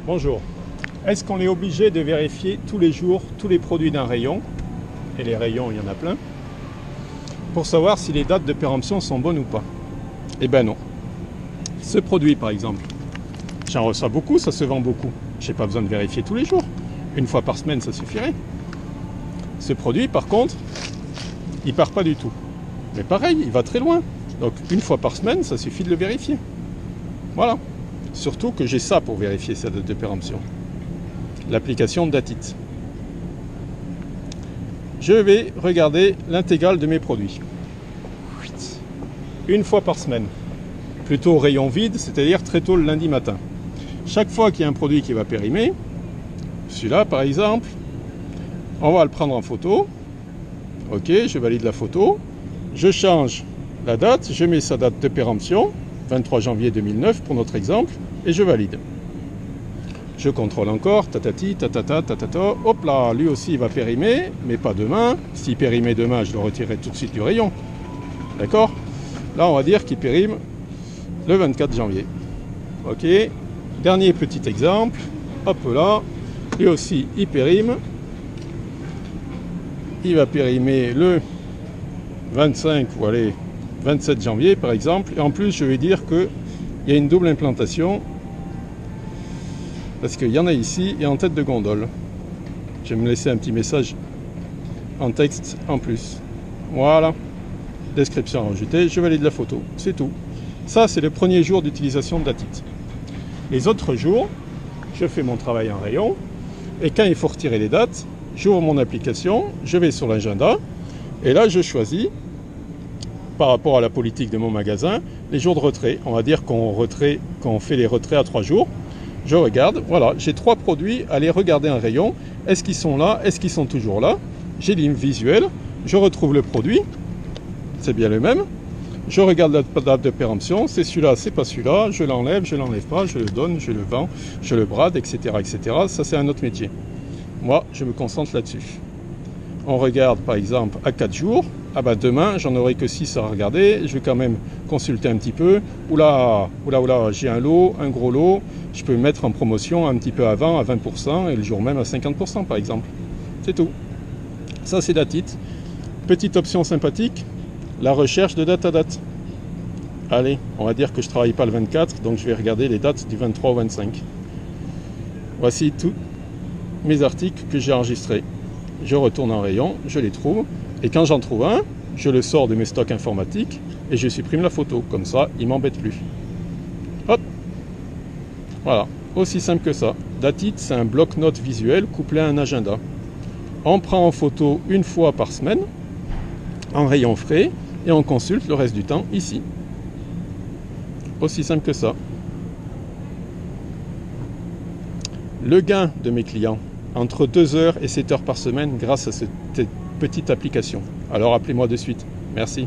Bonjour. Est-ce qu'on est obligé de vérifier tous les jours tous les produits d'un rayon, et les rayons il y en a plein, pour savoir si les dates de péremption sont bonnes ou pas? Eh ben non. Ce produit par exemple, j'en reçois beaucoup, ça se vend beaucoup. J'ai pas besoin de vérifier tous les jours. Une fois par semaine ça suffirait. Ce produit par contre, il part pas du tout. Mais pareil, il va très loin. Donc une fois par semaine, ça suffit de le vérifier. Voilà. Surtout que j'ai ça pour vérifier sa date de péremption. L'application Datit. Je vais regarder l'intégrale de mes produits. Une fois par semaine. Plutôt au rayon vide, c'est-à-dire très tôt le lundi matin. Chaque fois qu'il y a un produit qui va périmer, celui-là par exemple, on va le prendre en photo. Ok, je valide la photo. Je change la date, je mets sa date de péremption, 23 janvier 2009 pour notre exemple, et je valide. Je contrôle encore, tatati, tatata, tatata, hop là, lui aussi il va périmer, mais pas demain. S'il périmait demain, je le retirerai tout de suite du rayon. D'accord? Là, on va dire qu'il périme le 24 janvier. Ok, dernier petit exemple, hop là, lui aussi il périme. Il va périmer le 25 ou allez, 27 janvier par exemple. Et en plus, je vais dire qu'il y a une double implantation. Parce qu'il y en a ici et en tête de gondole. Je vais me laisser un petit message en texte en plus. Voilà. Description ajoutée. Je valide la photo. C'est tout. Ça, c'est le premier jour d'utilisation de Datit. Les autres jours, je fais mon travail en rayon. Et quand il faut retirer les dates, j'ouvre mon application, je vais sur l'agenda. Et là, je choisis, par rapport à la politique de mon magasin, les jours de retrait. On va dire qu'on fait les retraits à 3 jours. Je regarde, voilà, j'ai 3 produits, allez regarder un rayon, est-ce qu'ils sont là, est-ce qu'ils sont toujours là? J'ai l'IM visuel, je retrouve le produit, c'est bien le même, je regarde la date de péremption, c'est celui-là, c'est pas celui-là, je l'enlève pas, je le donne, je le vends, je le brade, etc. etc. Ça c'est un autre métier. Moi, je me concentre là-dessus. On regarde par exemple à 4 jours, ah bah demain j'en aurai que 6 à regarder, je vais quand même consulter un petit peu, oula, j'ai un lot, un gros lot, je peux mettre en promotion un petit peu avant à 20% et le jour même à 50% par exemple. C'est tout. Ça c'est Datit. Petite option sympathique, la recherche de date à date. Allez, on va dire que je ne travaille pas le 24, donc je vais regarder les dates du 23 au 25. Voici tous mes articles que j'ai enregistrés. Je retourne en rayon, je les trouve, et quand j'en trouve un, je le sors de mes stocks informatiques et je supprime la photo. Comme ça, il ne m'embête plus. Hop! Voilà, aussi simple que ça. Datit, c'est un bloc-notes visuel couplé à un agenda. On prend en photo une fois par semaine, en rayon frais, et on consulte le reste du temps ici. Aussi simple que ça. Le gain de mes clients, entre 2 heures et 7 heures par semaine grâce à cette petite application. Alors appelez-moi de suite. Merci.